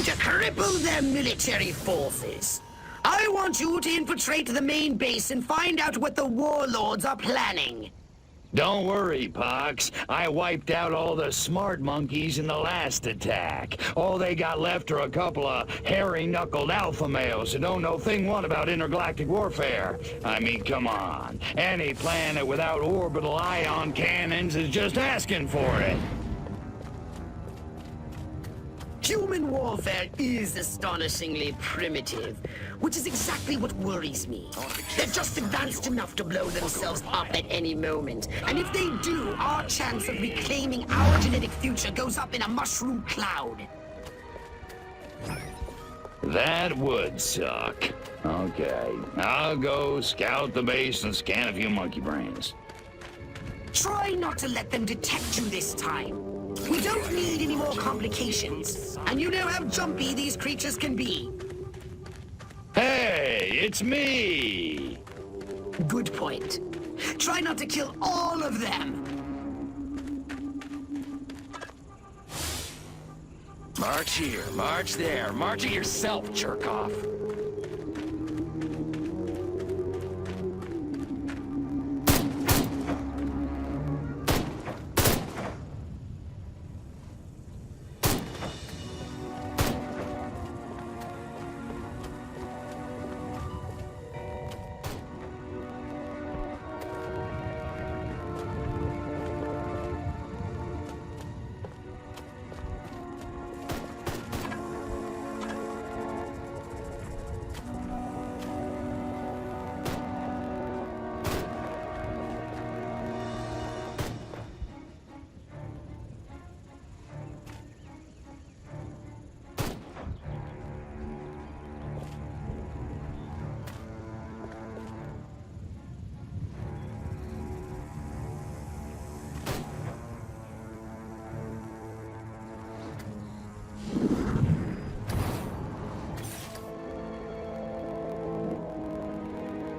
going to cripple their military forces. I want you to infiltrate the main base and find out what the warlords are planning. Don't worry, Pox. I wiped out all the smart monkeys in the last attack. All they got left are a couple of hairy-knuckled alpha males who don't know thing one about intergalactic warfare. I mean, come on. Any planet without orbital ion cannons is just asking for it. Human warfare is astonishingly primitive, which is exactly what worries me. They're just advanced enough to blow themselves up at any moment. And if they do, our chance of reclaiming our genetic future goes up in a mushroom cloud. That would suck. Okay, I'll go scout the base and scan a few monkey brains. Try not to let them detect you this time. We don't need any more complications. And you know how jumpy these creatures can be. Hey, it's me! Good point. Try not to kill all of them. March here, march there, march it yourself, jerk-off.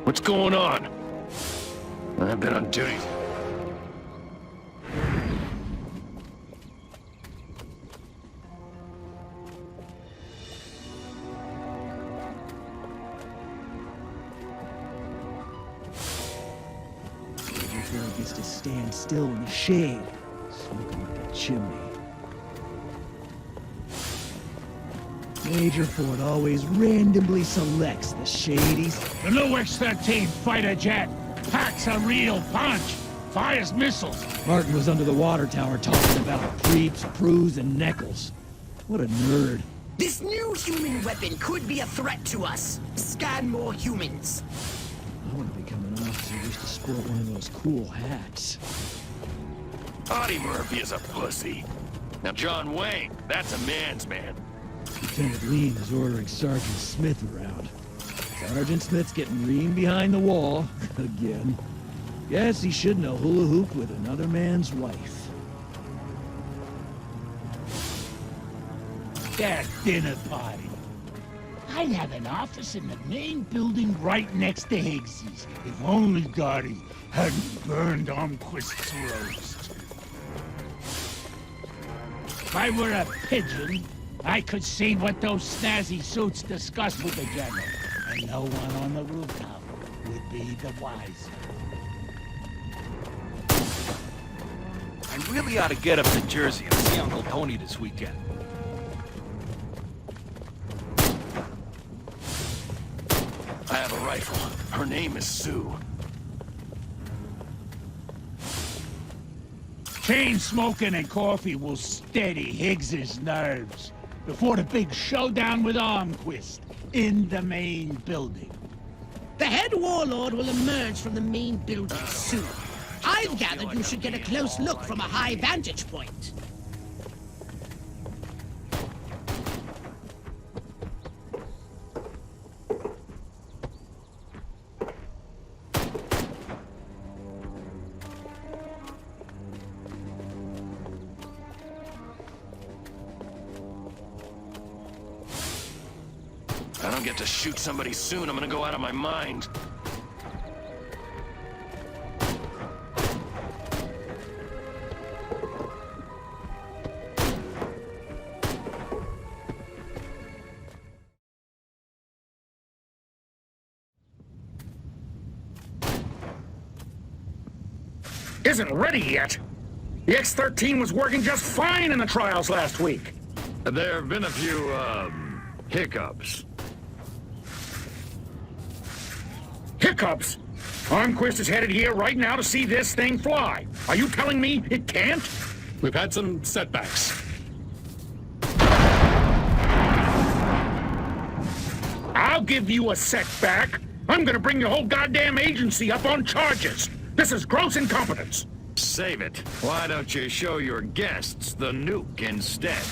What's going on? I've been on duty. Major gets to stand still in the shade, smoking like a chimney. Major Ford always randomly selects the shadies. The new X-13 fighter jet packs a real punch. Fires missiles. Martin was under the water tower talking about creeps, crews, and neckles. What a nerd. This new human weapon could be a threat to us. Scan more humans. I want to become an officer just to sport one of those cool hats. Audie Murphy is a pussy. Now John Wayne, that's a man's man. Lieutenant Lean is ordering Sergeant Smith around. Sergeant Smith's getting reamed behind the wall, again. Guess he should know hula hoop with another man's wife. That dinner party. I'd have an office in the main building right next to Higgsy's. If only Gotti hadn't burned Armquist's roast. If I were a pigeon, I could see what those snazzy suits discussed with the general, and no one on the rooftop would be the wiser. I really ought to get up to Jersey and see Uncle Tony this weekend. I have a rifle. Her name is Sue. Chain smoking and coffee will steady Higgs's nerves before the big showdown with Armquist in the main building. The head warlord will emerge from the main building soon. I've gathered you should get a close look from a high vantage point. If I don't get to shoot somebody soon, I'm gonna go out of my mind. isn't ready yet. The X-13 was working just fine in the trials last week. There have been a few, hiccups. Hiccups? Armquist is headed here right now to see this thing fly. Are you telling me it can't? We've had some setbacks. I'll give you a setback. I'm gonna bring your whole goddamn agency up on charges. This is gross incompetence. Save it. Why don't you show your guests the nuke instead?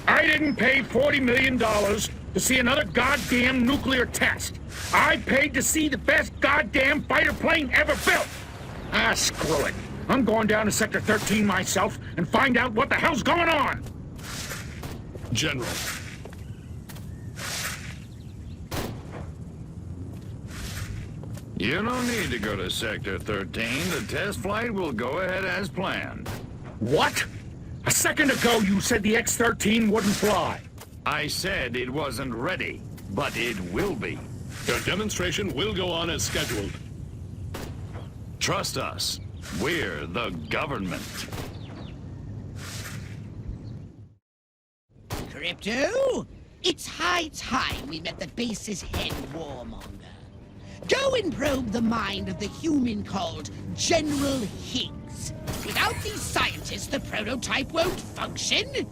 I didn't pay $40 million to see another goddamn nuclear test. I paid to see the best goddamn fighter plane ever built. Ah, screw it. I'm going down to Sector 13 myself and find out what the hell's going on. General. You don't need to go to Sector 13. The test flight will go ahead as planned. What? A second ago you said the X-13 wouldn't fly. I said it wasn't ready, but it will be. Your demonstration will go on as scheduled. Trust us. We're the government. Crypto? It's high time we met the base's head warmonger. Go and probe the mind of the human called General Higgs. Without these scientists, the prototype won't function.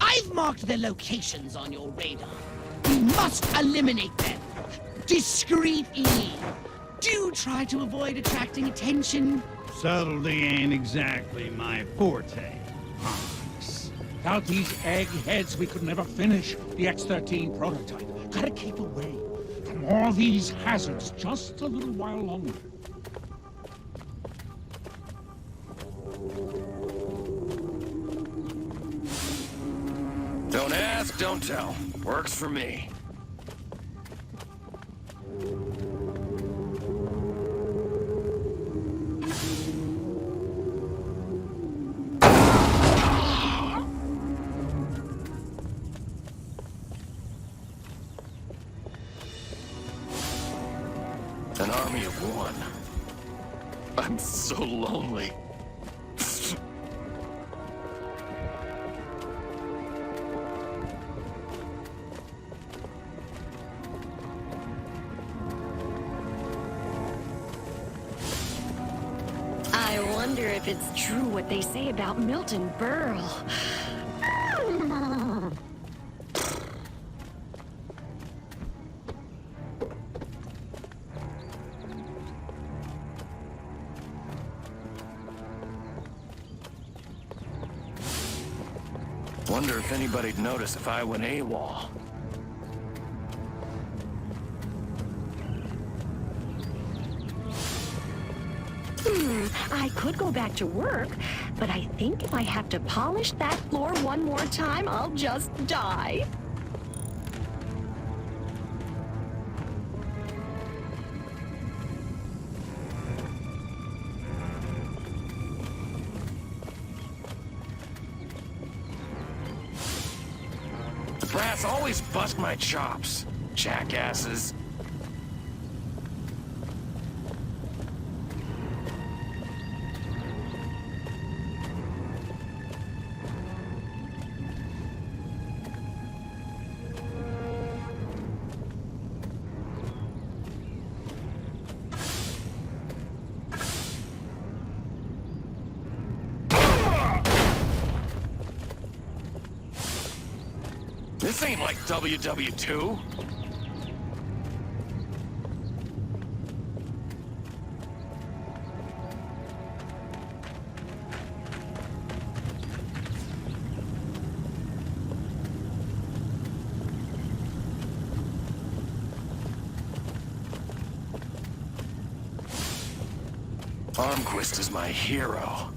I've marked their locations on your radar. We must eliminate them. Discreetly. Do try to avoid attracting attention. Subtlety ain't exactly my forte, Honks. Without these eggheads, we could never finish the X-13 prototype. Gotta keep away from all these hazards just a little while longer. Don't ask, don't tell. Works for me. An army of one. I'm so lonely. I wonder if it's true what they say about Milton Berle. Wonder if anybody'd notice if I went AWOL. I could go back to work, but I think if I have to polish that floor one more time, I'll just die. The brass always bust my chops, jackasses. This ain't like WW2. Armquist is my hero.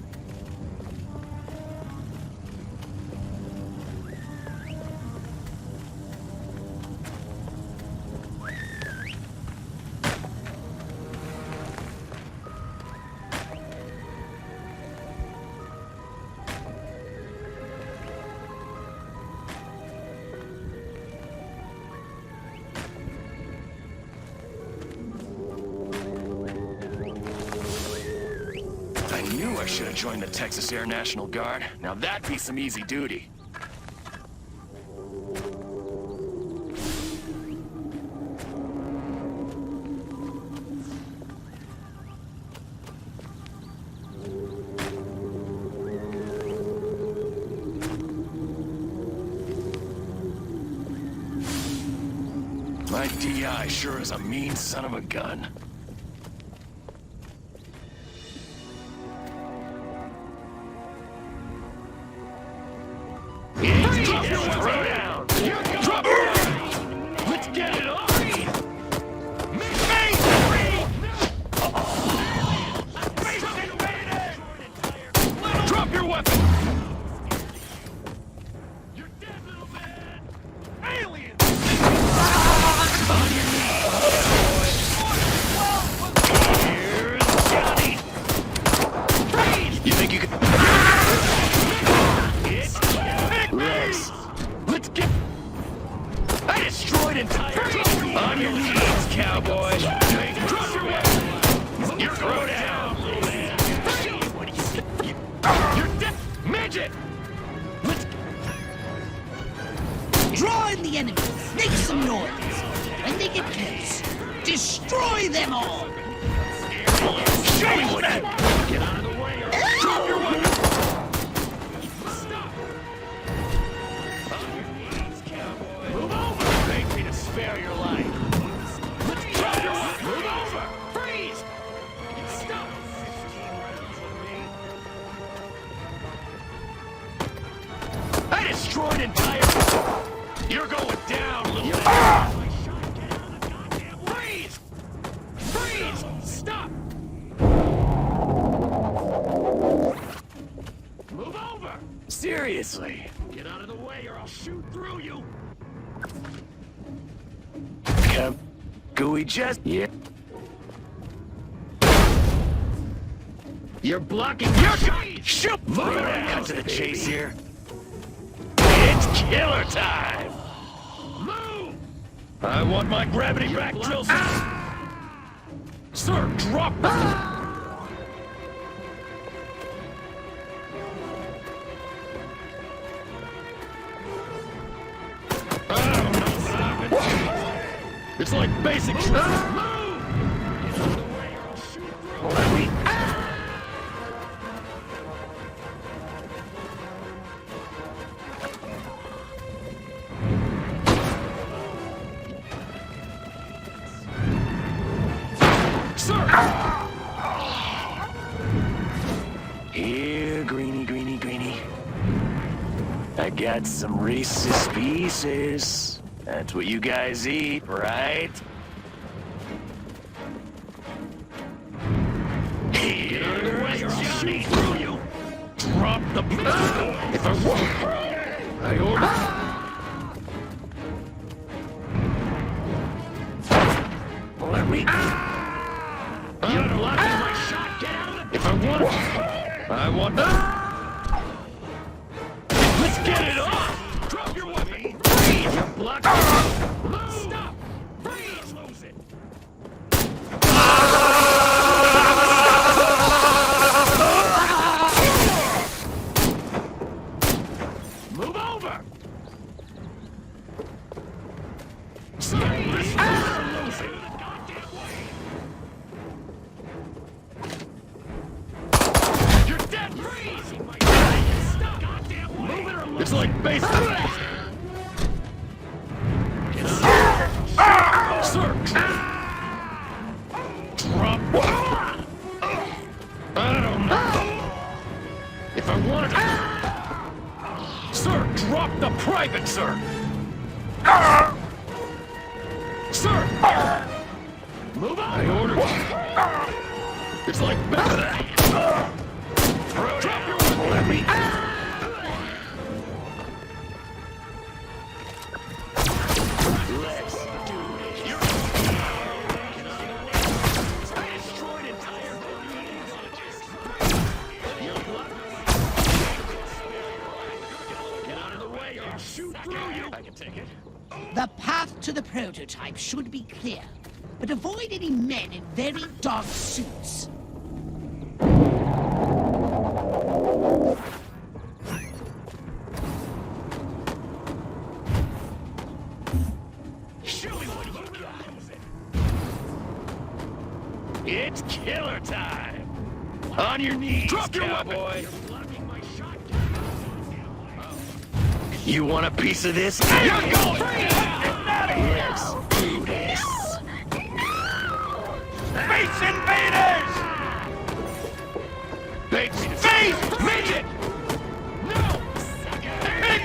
I knew I should have joined the Texas Air National Guard. Now that'd be some easy duty. My DI sure is a mean son of a gun. Throw down! Drop it! Let's get it on! Drop your weapon! You're dead, little man! Alien! Here's Johnny! You think you can... Legs. Let's get... I destroyed entire... On your knees, cowboy! Drop your weapon! You're throw down, little man! You're dead! Midget! Let's... Draw in the enemy. Make some noise. When they get close, destroy them all. Show me what you... Get out of the way or... Drop your weapon! Stop! On your knees, cowboy! Move over! Beg me to spare your life. Let's drop your weapon! Move over! Freeze! Stop! 15 rounds with me. I destroyed entire... You're going down, little man! Freeze! Freeze! Stop! Move over! Seriously? Get out of the way or I'll shoot through you! Gooey just... Yeah. You're blocking your... Shoot! Move it on, cut to the chase here. It's killer time! Move! I want my gravity back, drill Sir, drop... It's like basic shit. Move! Let me... Sir! Here, greenie, greenie, greenie. I got some Reese's Pieces. That's what you guys eat, right? Get out of the way or I'll shoot through you! Drop the... If I want... I order... Let me... You're blocking my shot! Get out of... If I want... I want... Let's get it off! Drop your weapon! Freeze! You're blocking... Stop! Freeze! Lose it! Move over! Sorry! Lose it! You're dead! Freeze! Stop! Goddamn way! Move it or lose it! It's like baseball! Sir! Drop... I don't know. If I wanted to... Sir, drop the private, sir! Sir! Move on! I ordered you. It's like... Drop your weapon! Let me... Let's do it. You're... I destroyed entire villages. You're blocked. Get out of the way or I'll shoot through you. I can take it. The path to the prototype should be clear, but avoid any men in very dark suits. On your knees, drop your cowboy. You want a piece of this? You're going! Let's do this. Space invaders! Big space midget! No! Big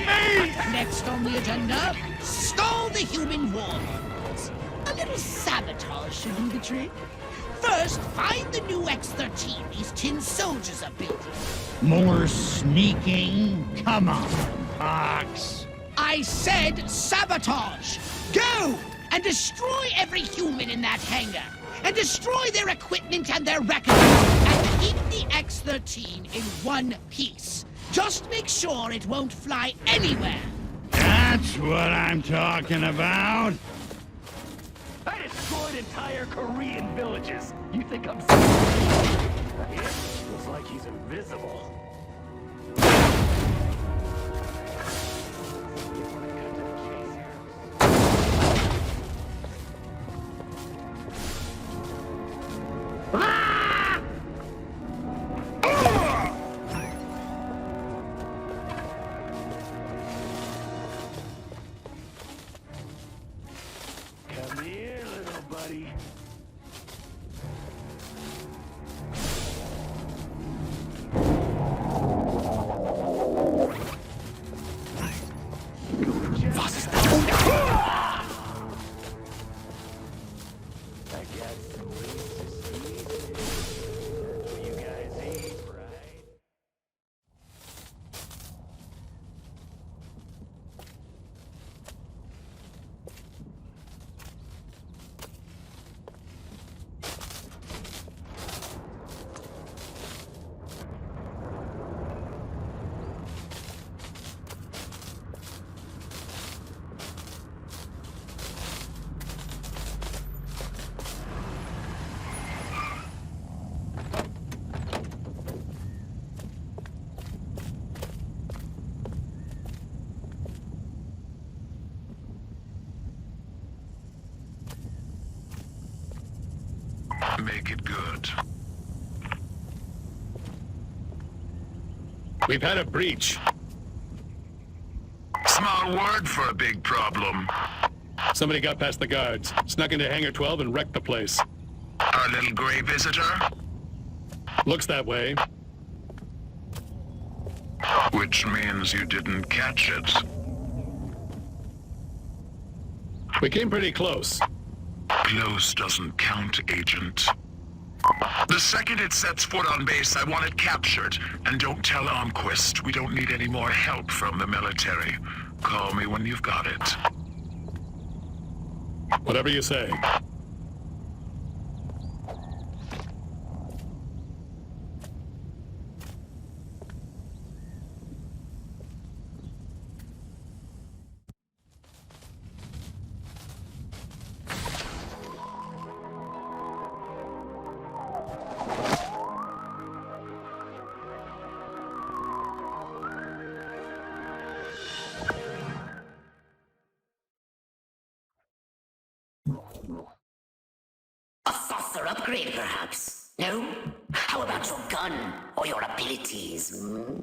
Next on the agenda, stall the human warlords. A little sabotage should do the trick. First, find the new X-13 these tin soldiers are building. More sneaking? Come on, Pox. I said sabotage! Go! And destroy every human in that hangar! And destroy their equipment and their records! And keep the X-13 in one piece. Just make sure it won't fly anywhere! That's what I'm talking about. I destroyed entire Korean villages. You think I'm... It feels like he's invisible. Come here, little buddy. I got some ways to squeeze it. You guys eat, right? Make it good. We've had a breach. Small word for a big problem. Somebody got past the guards, snuck into Hangar 12 and wrecked the place. Our little gray visitor? Looks that way. Which means you didn't catch it. We came pretty close. Close doesn't count, Agent. The second it sets foot on base, I want it captured. And don't tell Armquist. We don't need any more help from the military. Call me when you've got it. Whatever you say. A saucer upgrade, perhaps? No? How about your gun or your abilities? Hmm?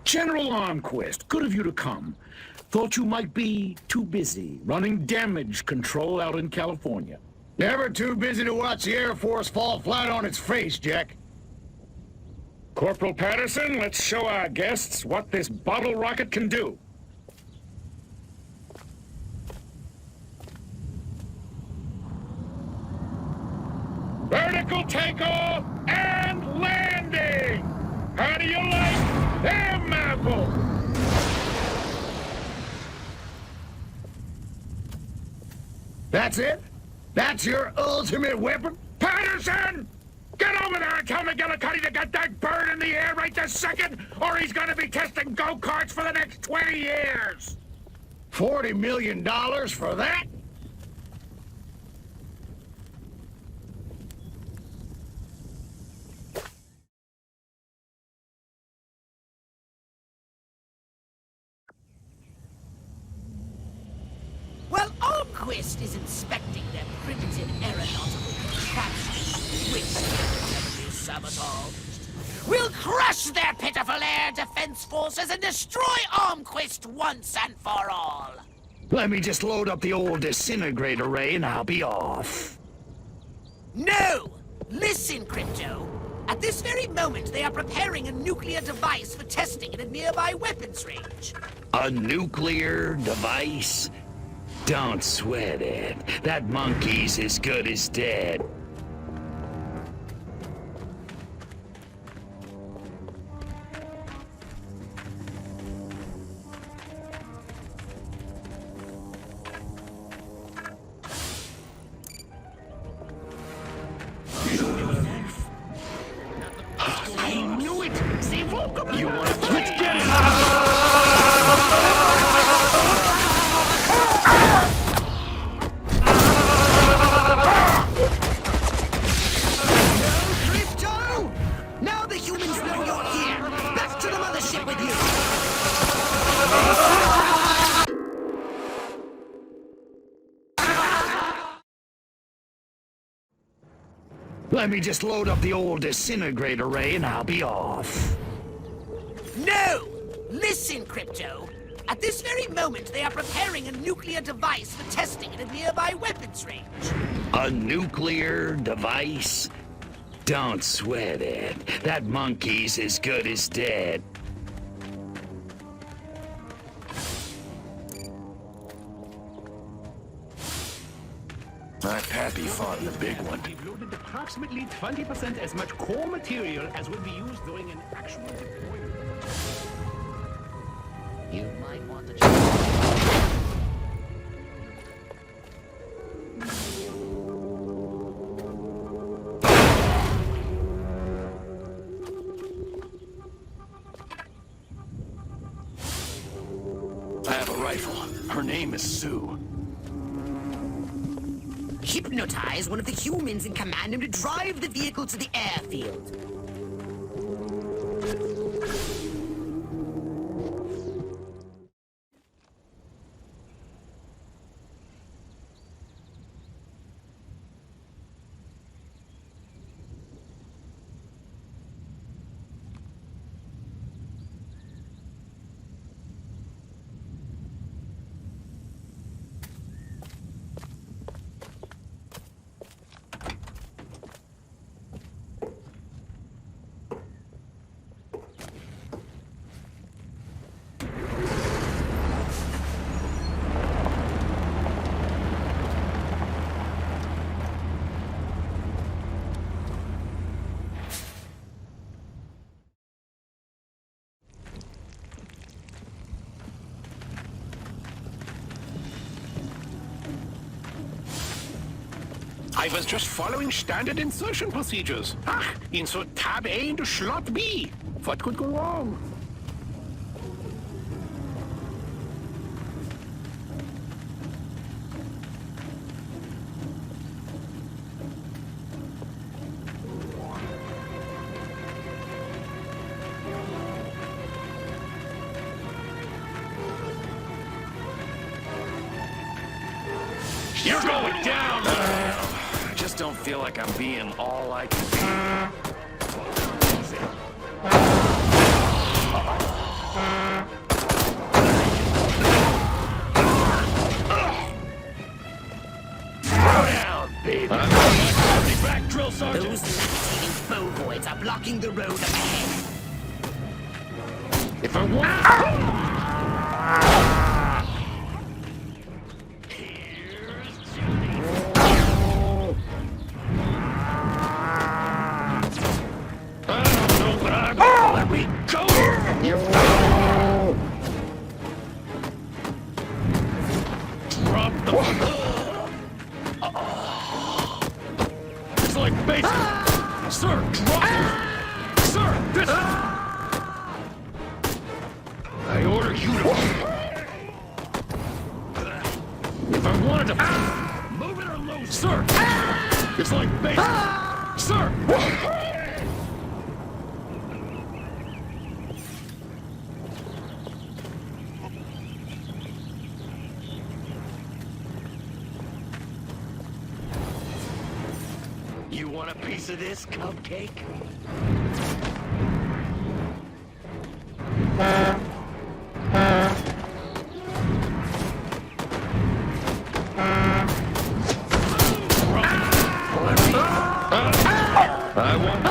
General Armquist, good of you to come. Thought you might be too busy running damage control out in California. Never too busy to watch the Air Force fall flat on its face, Jack. Corporal Patterson, let's show our guests what this bottle rocket can do. Vertical takeoff and landing! How do you like them apples? That's it? That's your ultimate weapon? Anderson! Get over there and tell McGillicuddy to get that bird in the air right this second, or he's gonna be testing go-karts for the next 20 years! $40 million for that? While Armquist is inspecting their primitive aeronautical contraptions, which can be sabotaged, we'll crush their pitiful air defense forces and destroy Armquist once and for all! Let me just load up the old disintegrate array and I'll be off. No! Listen, Crypto. At this very moment, they are preparing a nuclear device for testing at a nearby weapons range. A nuclear device? Don't sweat it. That monkey's as good as dead. I knew it! They woke up! You want to... Let's get it! Crypto! Now the humans know you're here! Back to the mothership with you! Let me just load up the old disintegrate array and I'll be off. No! Listen, Crypto. At this very moment, they are preparing a nuclear device for testing at a nearby weapons range. A nuclear device? Don't sweat it. That monkey's as good as dead. My pappy fought in the big one. We've loaded approximately 20% as much core material as would be used during an actual deployment. You might want to check. I have a rifle. Her name is Sue. Hypnotize one of the humans and command him to drive the vehicle to the airfield. I was just following standard insertion procedures. Ach, insert tab A into slot B. What could go wrong? You're going down! I just don't feel like I'm being all I can be. Down, baby! Back, drill sergeant! Those lactating bovoids are blocking the road up ahead. If I want... Let me go! Drop the... like basic. Sir, drop it. Sir, this. I order you to. If I wanted to. Move it or lose it. Sir, it's like basic. Sir. You want a piece of this, cupcake? I want.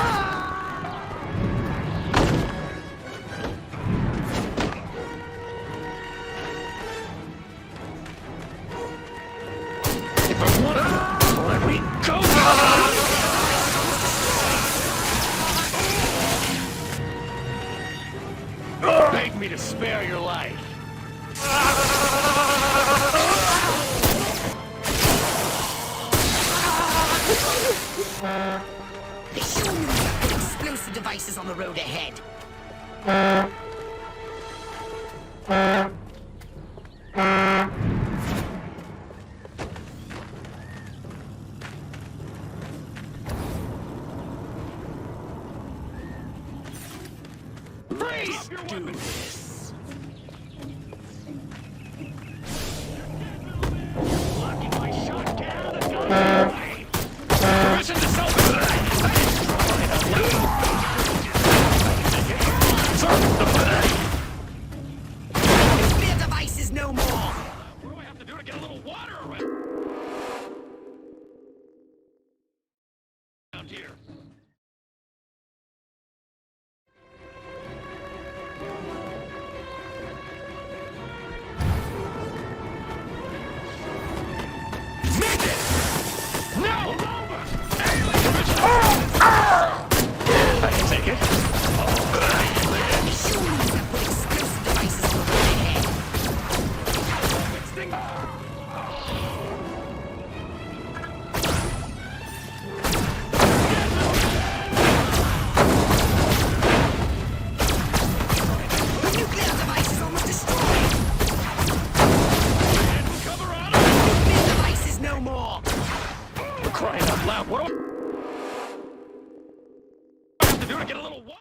If I want to, let me go. Beg me to spare your life. The humans have put explosive devices on the road ahead. Freeze! Do this. Locking my shotgun on the gun. Permission to sell the Nuclear devices no more! What do I have to do to get a little water around here? I can take it. Humans have put explosive devices on the road ahead. The nuclear device is almost destroyed! Nuclear devices no more! We're crying out loud. What do I have to do to get a little water?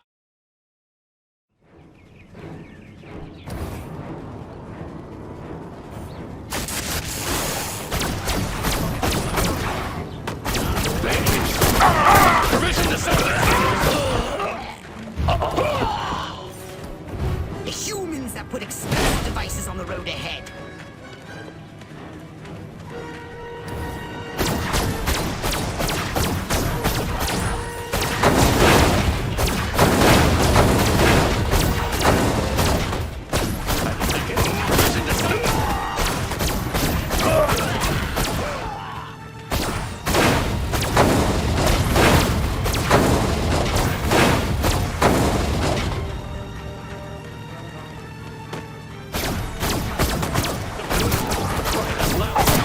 Permission to sell The humans have put explosive devices on the road ahead.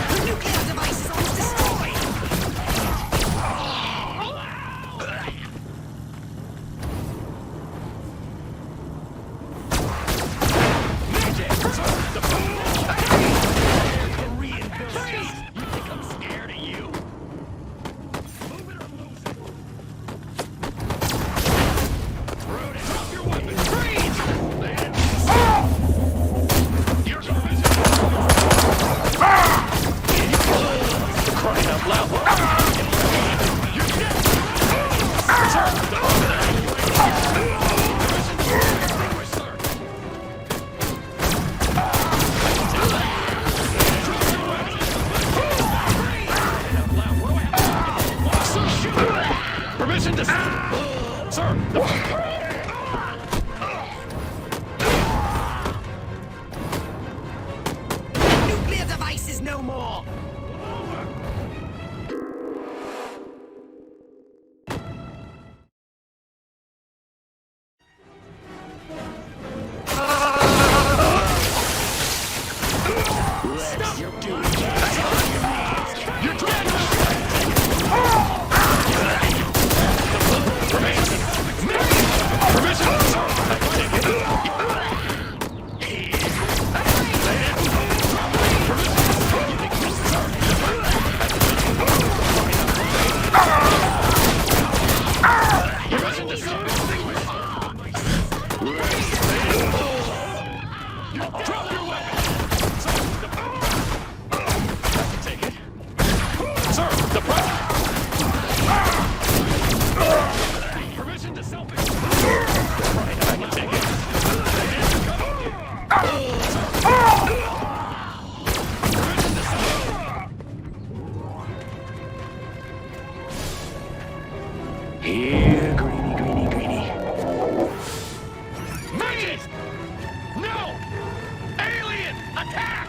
The nuclear device is almost destroyed! Korean villages. You think I'm scared of you? Move it or lose it. Rude, drop your weapon. Freeze! You're crying out loud. Permission to sir. Nuclear devices no more! You're dead! Drop your weapon! Take it. Sir, the private! Permission to self-explode. Right, I can take it. Here, greenie. Magic! No! Alien! Attack!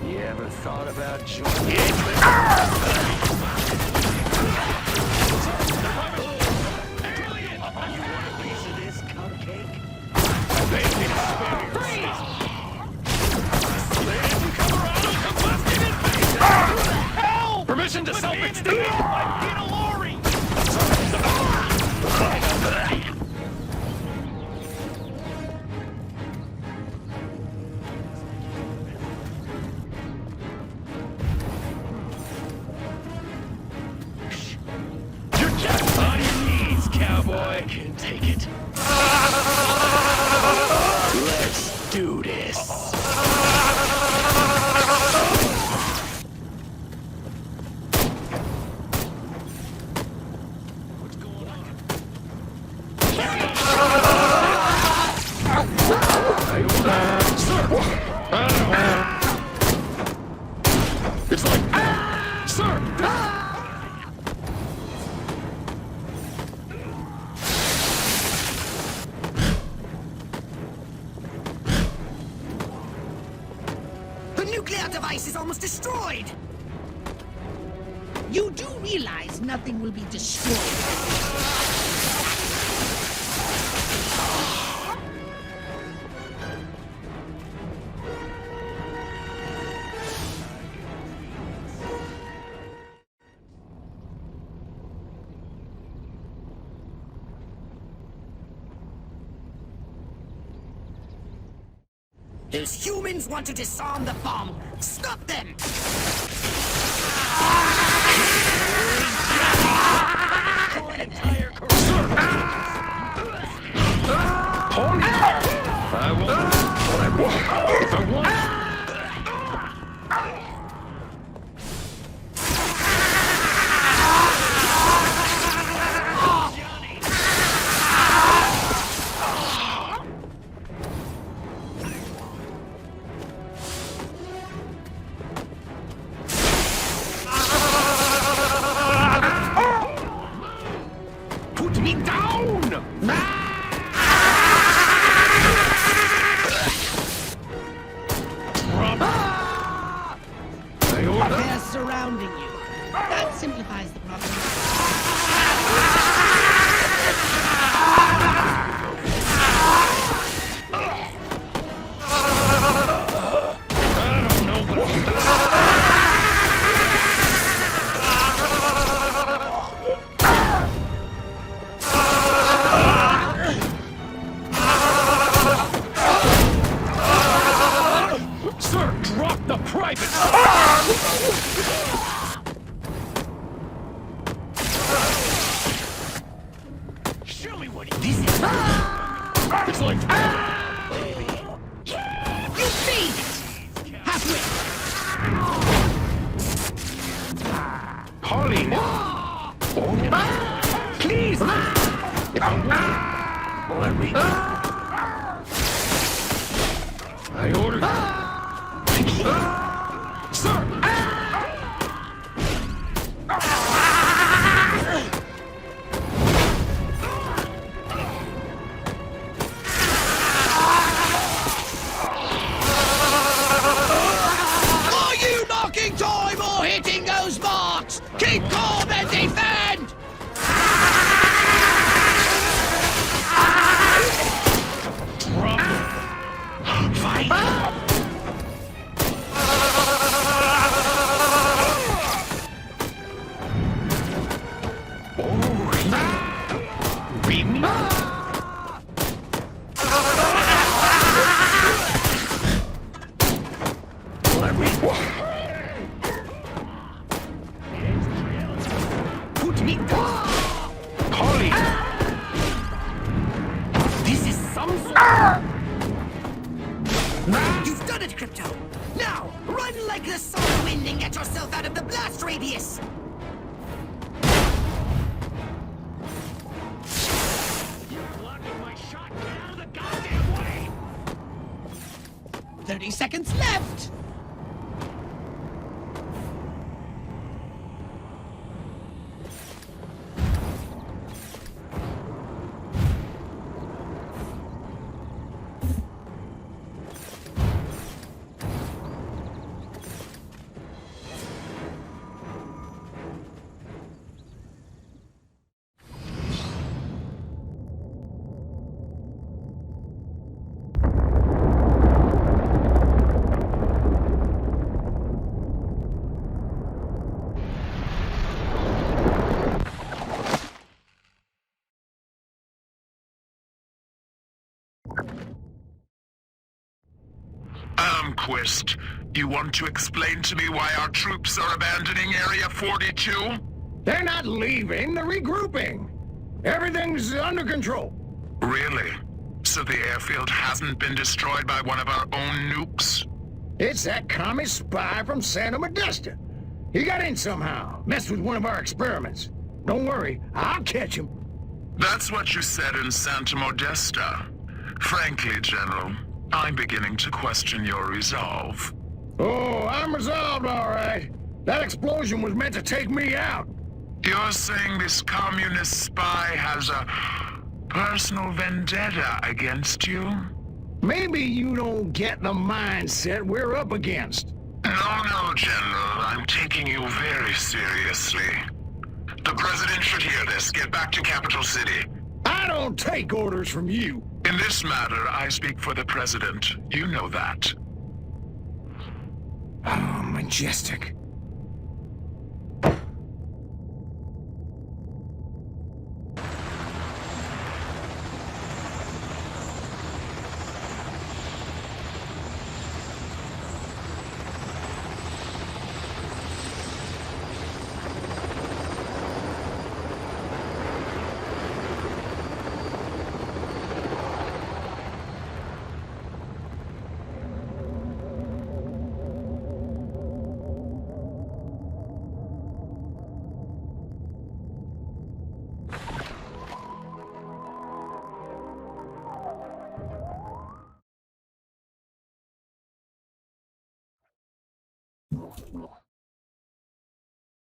You ever thought about joining? Alien! You want a piece of this cupcake? Permission to self-extinguish! I'm in a lorry! You're just on your knees, cowboy! Can take it. Let's do this. It's like, Sir! The nuclear device is almost destroyed! You do realize nothing will be destroyed. Those humans want to disarm the bomb! Stop them! I want what I want. If I want. Put me down! They're surrounding you. That simplifies the problem. Sir, drop the private! Show me what this is! It's like... You made it! Halfway! Pauline! Please! Let me. I ordered. Sir! Are you knocking time or hitting those marks? Keep calm and defend! You've done it, Crypto! Now, run like the solar wind and get yourself out of the blast radius! You're blocking my shot! Get out of the goddamn way! 30 seconds left! Quist, you want to explain to me why our troops are abandoning Area 42? They're not leaving, they're regrouping. Everything's under control. Really? So the airfield hasn't been destroyed by one of our own nukes? It's that commie spy from Santa Modesta. He got in somehow, messed with one of our experiments. Don't worry, I'll catch him. That's what you said in Santa Modesta. Frankly, General, I'm beginning to question your resolve. Oh, I'm resolved, all right. That explosion was meant to take me out. You're saying this communist spy has a personal vendetta against you? Maybe you don't get the mindset we're up against. No, General. I'm taking you very seriously. The President should hear this. Get back to Capital City. I don't take orders from you. In this matter, I speak for the President. You know that. Oh, majestic.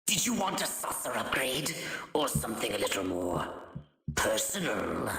Did you want a saucer upgrade? Or something a little more personal?